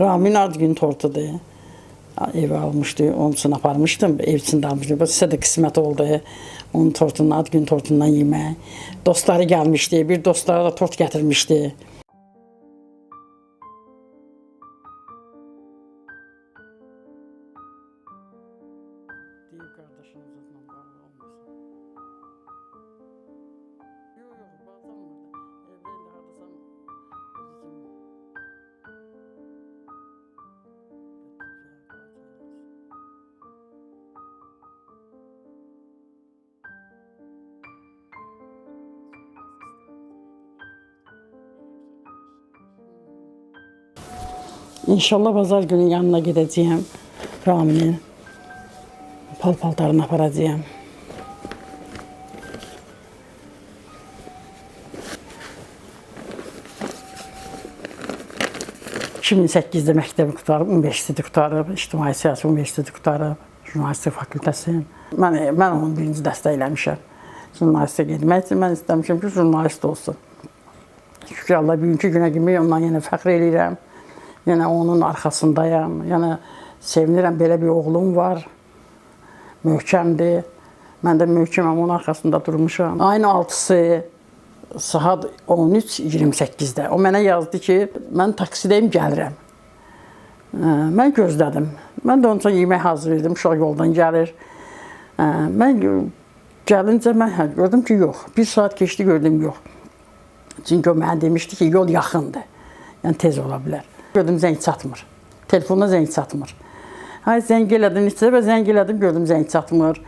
Ramin ad gün tortudur. Evə almışdı, onun üçün aparmışdım, ev içində almışdım. Sizə də qismət oldu, onun tortundan, ad gün tortundan yemək. Dostları gəlmişdi, bir dostlara da tort gətirmişdi. Deyib qardaşınızla bağlı olmasın. Yox, bağlanmırdı. Evdə indi hardasam İnşallah bazar günü yanına gedəcəyəm. Raminin pal-paltarını aparacağım. ...2008'də məktəbi qutarıb, universiteti qutarıb, İctimai Siyasi Universiteti qutarıb, Jurnalistik fakültəsi. Mən onun birinci dəstək eləmişəm. Jurnalistə getmək üçün mən istəmişəm ki, jurnalist olsun. Şükür Allah, bugünkü günə kimi ondan yenə fəxr edirəm. Yenə onun arxasındayam. Yəni, sevinirəm, belə bir oğlum var. Möhkəmdir. Mən də möhkəməm, onun arxasında durmuşam. Ayın 6-sı saat 13:28-də o mənə yazdı ki, mən taksidəyim, gəlirəm. Mən gözlədim. Mən də onun üçün yemək hazırlayırdım, uşaq yoldan gəlir. Mən gəlincə mən gördüm ki, yox. Bir saat keçdi, gördüm, yox. Çünki o mənə demişdi ki, yol yaxındır. Yəni, tez ola bilər. Gördüm, zəng çatmır. Telefonda zəng çatmır. Zəng elədim, neçə və zəng elədim, gördüm, zəng çatmır.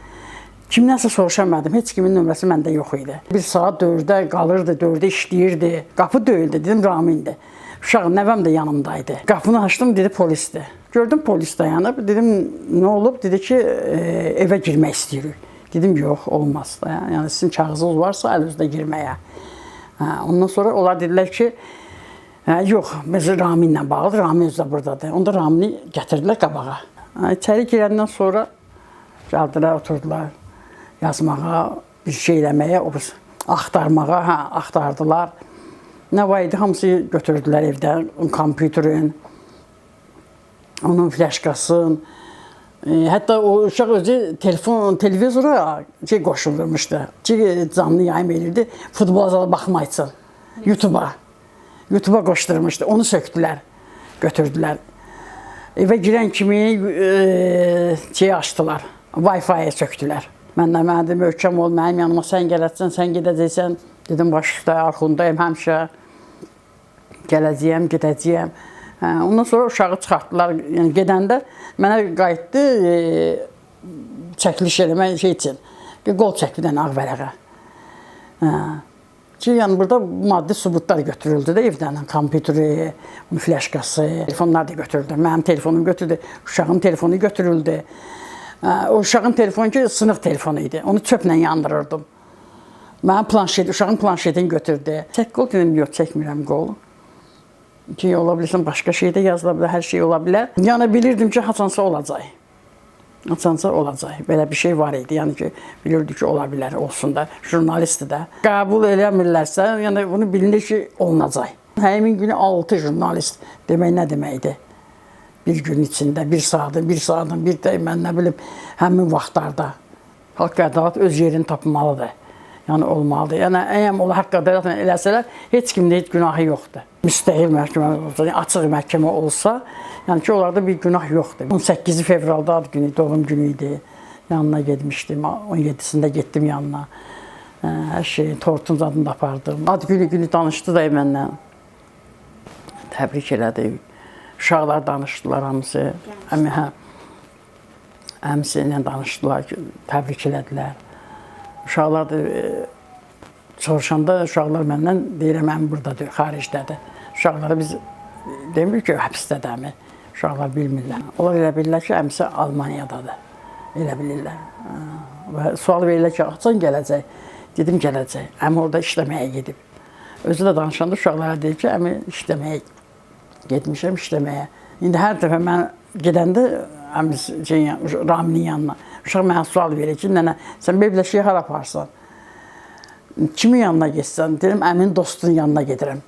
Kimdənsə soruşamadım, heç kimin nömrəsi məndə yox idi. Bir saat 4-də qalırdı, 4-də işləyirdi. Qapı döyüldü, dedim, Ramindir. Uşaq, nəvəm də yanımdaydı. Qapını açdım, dedi, polisdir. Gördüm, polis dayanıb, dedim, nə olub? Dedi ki, evə girmək istəyirik. Dedim, yox, olmaz da. Yəni, sizin kağızınız varsa, əl üzrə girməyə. Ondan sonra onlar dedilər ki, yox, mesela Raminlə bağlıdır, Ramin özü də buradadır. Onda Ramini gətirdilər qabağa. İçəri girəndən sonra gəldilər, oturdular yazmağa, bir şey eləməyə, axtarmağa, axtardılar. Nə var idi, hamısı götürdülər evdən, kompüterin, onun fləşkasın. Hətta o uşaq özü televizora qoşulmuşdu, canlı yayım edirdi, futbola zala baxmaq üçün, YouTube'a qoşdurmuşdu, onu söktülər, götürdülər. Evə girən kimi açdılar, Wi-Fi'ye söktülər. Mənə dedim, möhkəm ol, mənim yanıma sən gələcəksən, sən gedəcəksən. Dedim, baş üstə, arxundayım həmişə, gələcəyəm, gedəcəyəm. Ondan sonra uşağı çıxartdılar, yəni gedəndə mənə qayıtdı çəkiliş eləmək üçün, qol çək bir dənə ağ vərəqə. Yəni, burada maddi sübutlar götürüldü də evdən, kompüteri, fləşkası, telefonlar da götürüldü. Mənim telefonum götürdü, uşağın telefonu götürüldü. O uşağın telefonu ki, sınıq telefonu idi, onu çöplə yandırırdım. Mənim planşeti, uşağın planşetini götürdü. Çək qol dedim, yox, çəkmirəm qol. Ki, ola bilirsən, başqa şey də yazıla bilər, hər şey ola bilər. Yəni, bilirdim ki, haçansa olacaq. Haçansa olacaq. Belə bir şey var idi. Yəni ki, bilirdi ki, ola bilər, olsun da, jurnalistdir də. Qəbul eləmirlərsə, yəni bunu bilinir ki, olunacaq. Həmin günü 6 jurnalist demək nə deməkdir? Bir gün içində, bir saatın, bir də mən nə bilim, həmin vaxtlarda haqq ədalət öz yerini tapmalıdır. Yəni, olmalıdır. Yəni, əgər onlar haqq ədalətlə eləsələr, heç kimdə heç günahı yoxdur. Müstəhil məhkəmə olsa, açıq məhkəmə olsa, yəni ki, onlarda bir günah yoxdur. 18 fevralda ad günü, doğum günü idi. Yanına getmişdim, 17-sində getdim yanına. Hər şeyi, tortun zadını apardım. Ad günü danışdı da mənlə. Təbrik elədi. Uşaqlar danışdılar hamısı. Əmisi ilə danışdılar, təbrik elədilər. Uşaqlar da soruşanda uşaqlar məndən deyirəm, əmi buradadır, xaricdədir. Uşaqlara biz demir ki, həbsdədəmi. Uşaqlar bilmirlər. Onlar elə bilirlər ki, əmisi Almaniyadadır. Elə bilirlər. Və sual verirlər ki, açan gələcək. Dedim, gələcək. Əmi orada işləməyə gedib. Özü də danışanda uşaqlara deyir ki, əmi işləməyə getmişəm, işləməyə. İndi hər dəfə mən gedəndə Raminin yanına, uşaq mənə sual verir ki, nənə, sən belə şey hara aparsan? Kimin yanına geçsən? Dedim, əmin dostun yanına gedirəm.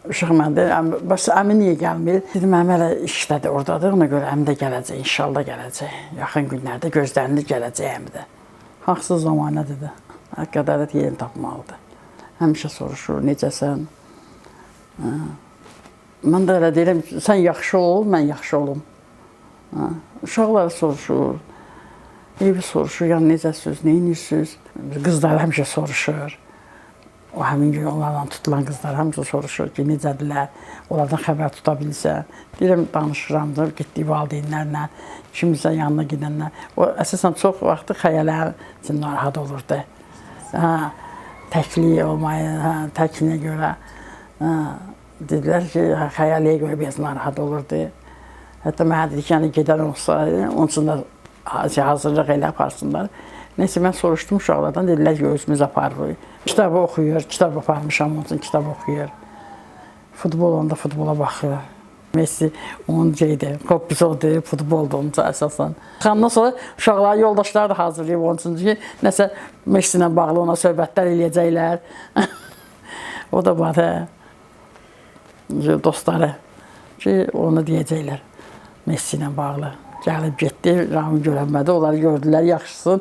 Uşaq məndə, bəs əmi niyə gəlmir? Dedim, əmi hələ işdədir, oradadır, ona görə əmi də gələcək, inşallah gələcək. Yaxın günlərdə gözlənilir gələcək əmi də. Haqsız zamanədir də. Qədərət yerini tapmalıdır. Həmişə soruşur, necəsən? Mən də elə deyirəm, sən yaxşı ol, mən yaxşı olum. Uşaqlar soruşur, evi soruşur, yəni necəsiniz, neyinirsiniz? Qızlar həmişə soruşur. O həmin gün onlarla tutulan qızlar həmişə soruşur ki, necədirlər, onlardan xəbər tuta bilsə. Deyirəm, danışıram da, getdiyi valideynlərlə, kimisə yanına gedənlər. O, əsasən çox vaxtı xəyallər üçün narahat olurdu. Təkliyi olmayı, təkliyə görə. Dedilər ki, xəyaliyə görə biraz narahat olurdu. Hətta mənə dedi ki, yəni gedən olsa, onun üçün də hazırlıq elə aparsınlar. Neyse, mən soruşdum uşaqlardan, dedilər ki, özümüz aparırıq. Kitabı oxuyur, kitab aparmışam, onun üçün kitab oxuyur. Futbol onda futbola baxır. Messi onun şeydir, hobisi odur, futboldur onun üçün əsasən. Xandan sonra uşaqlar, yoldaşlar da hazırlayıb onun üçün ki, nəsə Messi ilə bağlı ona söhbətlər eləyəcəklər. O da var, dostları ki, onu deyəcəklər Messi ilə bağlı. Gəlib getdi, Ramin görənmədi, onları gördülər, yaxşısın.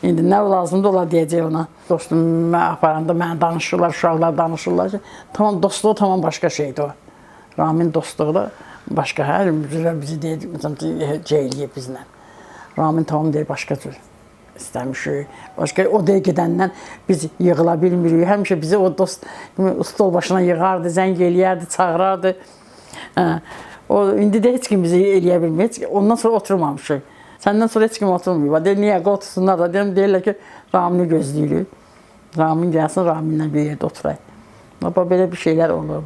İndi nə lazımdır, onlar deyəcək ona. Dostum aparanda mənə danışırlar, uşaqlar danışırlar ki, tamam, dostluğu tamam başqa şeydir o. Ramin dostluğu da başqa, hər cürə bizi deyir, eləyib bizlə. Ramin tamam deyir, başqa cür istəmişik. Başqa, o deyir gedəndən biz yığıla bilmirik. Həmişə bizi o dost stol başına yığardı, zəng eləyərdi, çağırardı. O, indi də heç kim bizi eləyə bilmir, ondan sonra oturmamışıq. Səndən sonra heç kim oturmuyor. Deyir, niyə otursunlar da, deyirlər ki, Ramini gözləyirik. Ramin gəlsin, Raminlə bir yerdə oturaq. Belə bir şeylər olur.